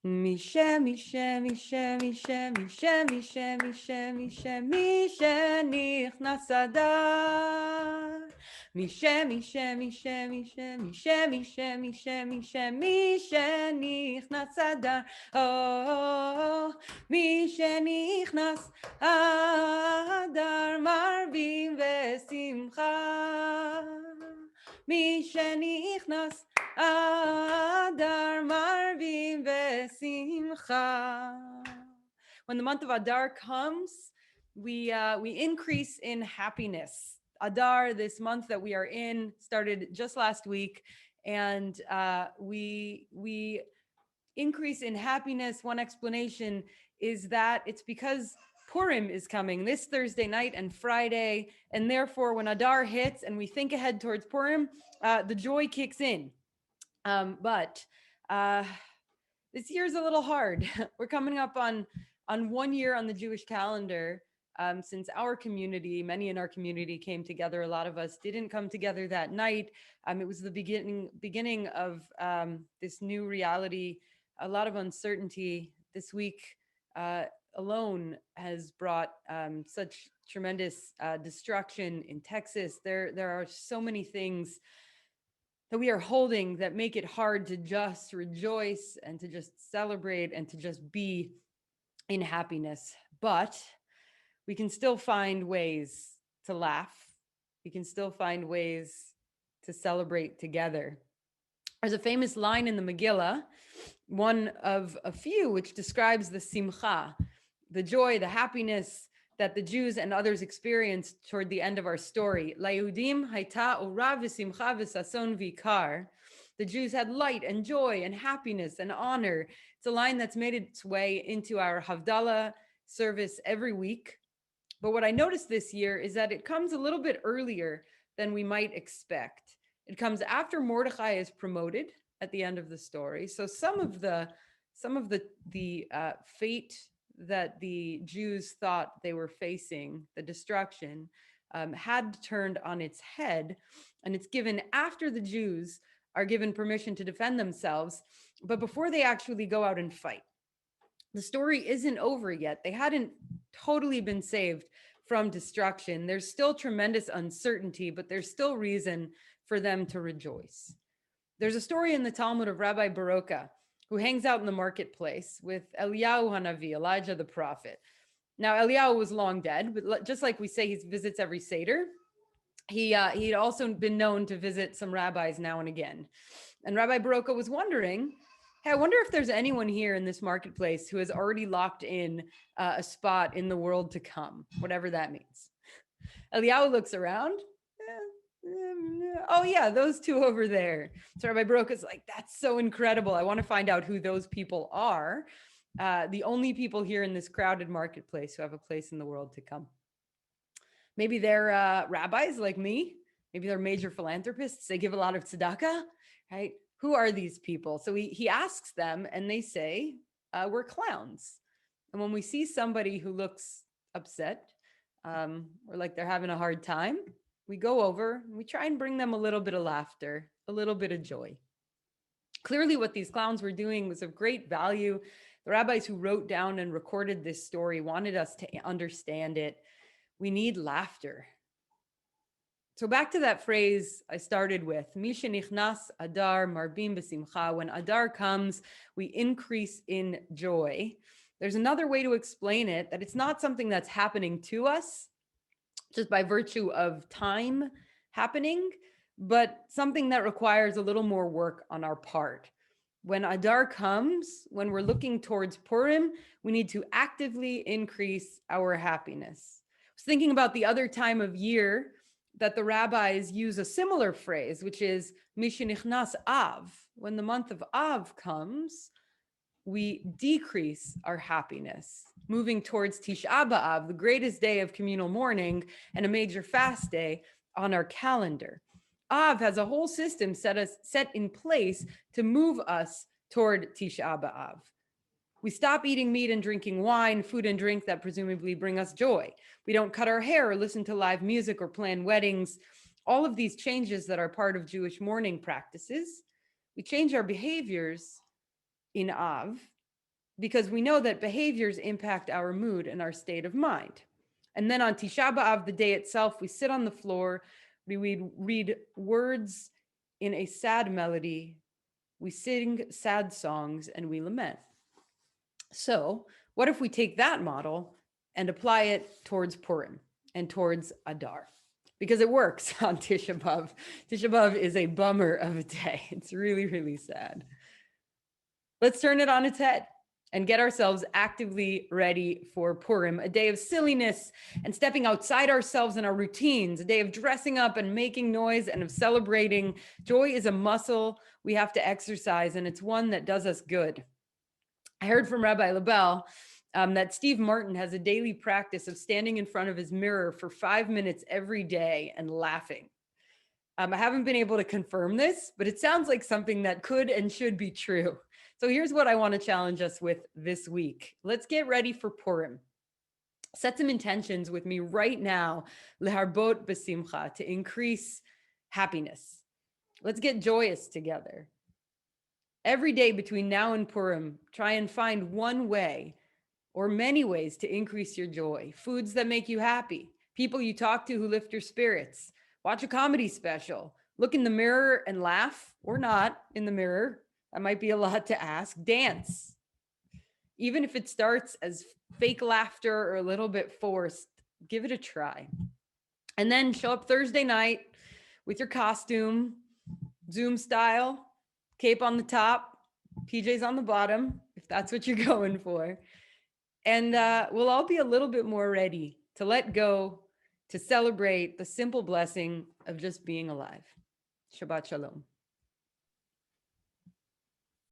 Mishe, Mishe, Mishe, Mishe, Mishe, Mishe, Mishe, Mishe, Mishe, Nichnas Adar. Mishe, Mishe, Mishe, Mishe, Mishe, Mishe, Mishe, Mishe, Mishe, Nichnas Adar. Oh, Mishe, Nichnas Adar, Marbim Vesimcha. Mishe, Nichnas Adar Marvim Vesimcha. When the month of Adar comes, we increase in happiness. Adar, this month that we are in, started just last week, and we increase in happiness. One explanation is that it's because Purim is coming this Thursday night and Friday, and therefore, when Adar hits and we think ahead towards Purim, the joy kicks in. But this year's a little hard. We're coming up on 1 year on the Jewish calendar since our community, many in our community came together. A lot of us didn't come together that night. It was the beginning of this new reality. A lot of uncertainty this week alone has brought such tremendous destruction in Texas. There are so many things that we are holding that make it hard to just rejoice and to just celebrate and to just be in happiness. But we can still find ways to laugh. We can still find ways to celebrate together. There's a famous line in the Megillah, one of a few, which describes the simcha, the joy, the happiness that the Jews and others experienced toward the end of our story. Layehudim haita ora v'simcha v'sason v'ikar. The Jews had light and joy and happiness and honor. It's a line that's made its way into our Havdalah service every week. But what I noticed this year is that it comes a little bit earlier than we might expect. It comes after Mordechai is promoted at the end of the story. So some of the fate that the Jews thought they were facing, the destruction, had turned on its head, and it's given after the Jews are given permission to defend themselves, but before they actually go out and fight. The story isn't over yet. They hadn't totally been saved from destruction. There's still tremendous uncertainty, but there's still reason for them to rejoice. There's a story in the Talmud of Rabbi Baroka, who hangs out in the marketplace with Eliyahu Hanavi, Elijah the prophet. Now, Eliyahu was long dead, but just like we say he visits every Seder, he'd also been known to visit some rabbis now and again. And Rabbi Baroka was wondering, hey, I wonder if there's anyone here in this marketplace who has already locked in a spot in the world to come, whatever that means. Eliyahu looks around. Oh yeah, those two over there. So Rabbi Baroka is like, that's so incredible. I want to find out who those people are. The only people here in this crowded marketplace who have a place in the world to come. Maybe they're rabbis like me. Maybe they're major philanthropists. They give a lot of tzedakah, right? Who are these people? So he asks them and they say, we're clowns. And when we see somebody who looks upset or like they're having a hard time, we go over and we try and bring them a little bit of laughter, a little bit of joy. Clearly, what these clowns were doing was of great value. The rabbis who wrote down and recorded this story wanted us to understand it. We need laughter. So back to that phrase I started with, Misha nichnas Adar marbim b'simcha. When Adar comes, we increase in joy. There's another way to explain it, that it's not something that's happening to us just by virtue of time happening, but something that requires a little more work on our part. When Adar comes, when we're looking towards Purim, we need to actively increase our happiness. I was thinking about the other time of year that the rabbis use a similar phrase, which is Mishenichnas Av. When the month of Av comes, we decrease our happiness, moving towards Tisha B'Av, the greatest day of communal mourning and a major fast day on our calendar. Av has a whole system set in place to move us toward Tisha B'Av. We stop eating meat and drinking wine, food and drink that presumably bring us joy. We don't cut our hair or listen to live music or plan weddings. All of these changes that are part of Jewish mourning practices. We change our behaviors in Av, because we know that behaviors impact our mood and our state of mind. And then on Tisha B'Av, the day itself, we sit on the floor, we read words in a sad melody, we sing sad songs, and we lament. So, what if we take that model and apply it towards Purim and towards Adar? Because it works on Tisha B'Av. Tisha B'Av is a bummer of a day. It's really, really sad. Let's turn it on its head and get ourselves actively ready for Purim, a day of silliness and stepping outside ourselves and our routines, a day of dressing up and making noise and of celebrating. Joy is a muscle we have to exercise, and it's one that does us good. I heard from Rabbi LaBelle that Steve Martin has a daily practice of standing in front of his mirror for 5 minutes every day and laughing. I haven't been able to confirm this, but it sounds like something that could and should be true. So here's what I want to challenge us with this week. Let's get ready for Purim. Set some intentions with me right now, leharbot b'simcha, to increase happiness. Let's get joyous together. Every day between now and Purim, try and find one way or many ways to increase your joy. Foods that make you happy, people you talk to who lift your spirits. Watch a comedy special. Look in the mirror and laugh, or not in the mirror. That might be a lot to ask. Dance. Even if it starts as fake laughter or a little bit forced, give it a try. And then show up Thursday night with your costume, Zoom style, cape on the top, PJs on the bottom, if that's what you're going for. And we'll all be a little bit more ready to let go, to celebrate the simple blessing of just being alive. Shabbat Shalom.